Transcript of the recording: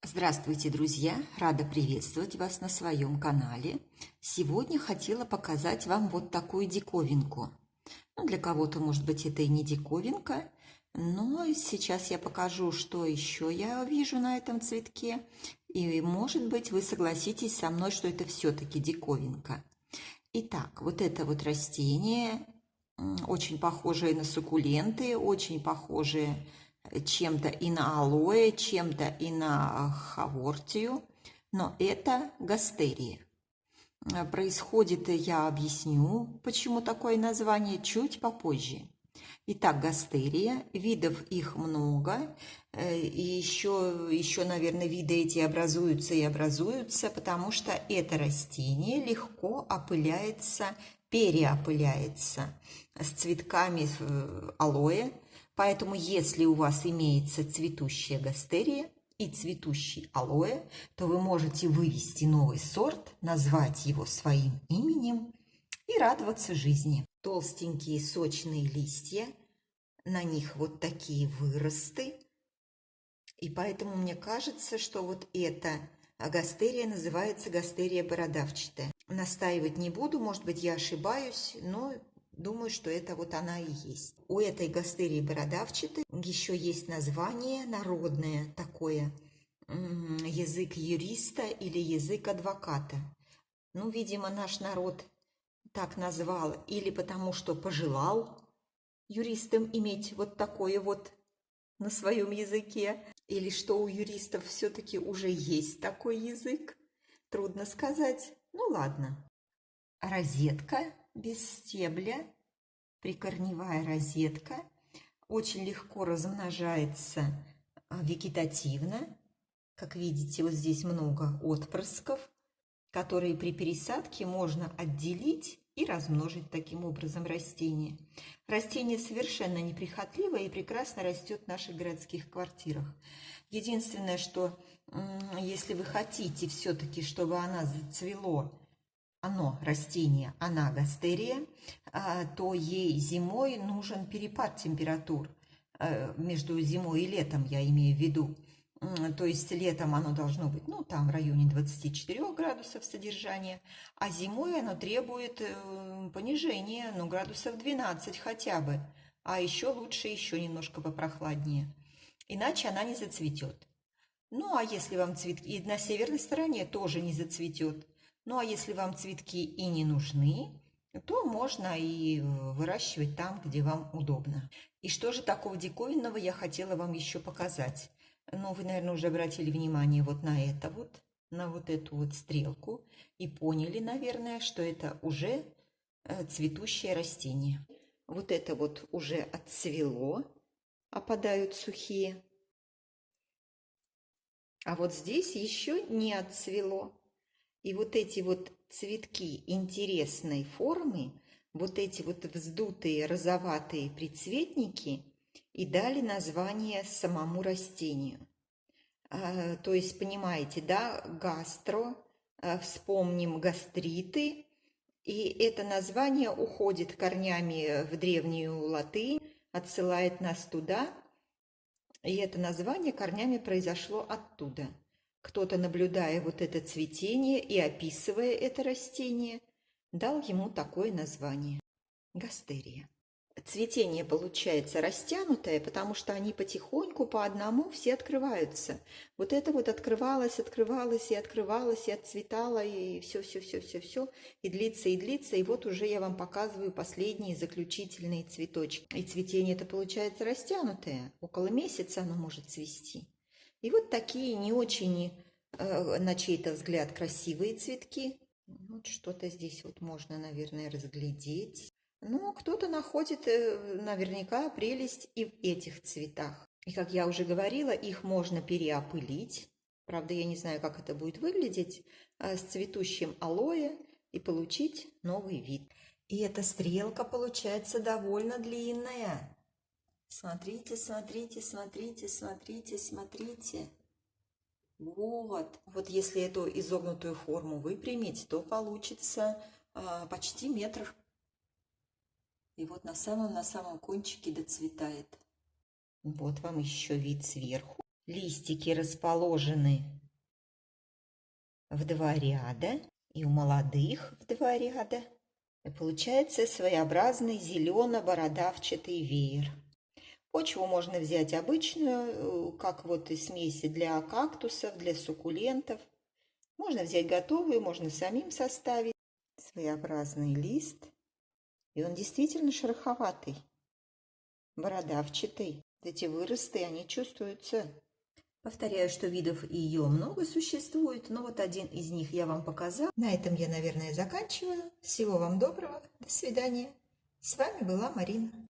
Здравствуйте, друзья! Рада приветствовать вас на своем канале. Сегодня хотела показать вам вот такую диковинку. Для кого-то, может быть, это и не диковинка, но сейчас я покажу, что еще я вижу на этом цветке. И, может быть, вы согласитесь со мной, что это все-таки диковинка. Итак, вот это вот растение, очень похожее на суккуленты, очень похожее чем-то и на алоэ, чем-то и на хавортию, но это гастерия. Происходит, я объясню, почему такое название, чуть попозже. Итак, гастерия, видов их много, и еще, наверное, виды эти образуются и образуются, потому что это растение легко опыляется, переопыляется с цветками алоэ. Поэтому, если у вас имеется цветущая гастерия и цветущий алоэ, то вы можете вывести новый сорт, назвать его своим именем и радоваться жизни. Толстенькие сочные листья, на них вот такие выросты. И поэтому мне кажется, что вот эта гастерия называется гастерия бородавчатая. Настаивать не буду, может быть, я ошибаюсь, но думаю, что это вот она и есть. У этой гастерии бородавчатой еще есть название народное такое, язык юриста или язык адвоката. Ну, видимо, наш народ так назвал или потому, что пожелал юристам иметь вот такое вот на своем языке, или что у юристов все-таки уже есть такой язык. Трудно сказать. Ну, ладно. Розетка без стебля, прикорневая розетка, очень легко размножается вегетативно. Как видите, вот здесь много отпрысков, которые при пересадке можно отделить и размножить таким образом растение. Растение совершенно неприхотливое и прекрасно растет в наших городских квартирах. Единственное, что если вы хотите все-таки, чтобы она зацвело, растение, она гастерия, то ей зимой нужен перепад температур. Между зимой и летом, я имею в виду. То есть летом оно должно быть, там в районе 24 градусов содержания, а зимой оно требует понижения, градусов 12 хотя бы, а еще лучше еще немножко попрохладнее, иначе она не зацветет. А если вам цветки, и на северной стороне тоже не зацветет. А если вам цветки и не нужны, то можно и выращивать там, где вам удобно. И что же такого диковинного я хотела вам еще показать? Вы, наверное, уже обратили внимание вот на это вот, на вот эту вот стрелку и поняли, наверное, что это уже цветущее растение. Вот это вот уже отцвело, опадают сухие. А вот здесь еще не отцвело. И вот эти вот цветки интересной формы, вот эти вот вздутые розоватые прицветники и дали название самому растению. То есть, понимаете, да, гастро, вспомним гастриты, и это название уходит корнями в древнюю латынь, отсылает нас туда, и это название корнями произошло оттуда. Кто-то, наблюдая вот это цветение и описывая это растение, дал ему такое название – гастерия. Цветение получается растянутое, потому что они потихоньку по одному все открываются. Вот это вот открывалось, открывалось и открывалось, и отцветало, и все, и длится, и вот уже я вам показываю последние заключительные цветочки. И цветение это получается растянутое, около месяца оно может цвести. И вот такие не очень, на чей-то взгляд, красивые цветки. Вот что-то здесь вот можно, наверное, разглядеть. Кто-то находит наверняка прелесть и в этих цветах. И, как я уже говорила, их можно переопылить. Правда, я не знаю, как это будет выглядеть с цветущим алоэ и получить новый вид. И эта стрелка получается довольно длинная. Смотрите, смотрите, смотрите, смотрите, смотрите. Вот если эту изогнутую форму выпрямить, то получится почти метр. И вот на самом кончике доцветает. Вот вам еще вид сверху. Листики расположены в 2 ряда, и у молодых в 2 ряда. И получается своеобразный зелено-бородавчатый веер. Почву можно взять обычную, как вот и смеси для кактусов, для суккулентов. Можно взять готовую, можно самим составить. Своеобразный лист. И он действительно шероховатый, бородавчатый. Эти выросты, они чувствуются. Повторяю, что видов ее много существует, но вот один из них я вам показала. На этом я, наверное, заканчиваю. Всего вам доброго. До свидания. С вами была Марина.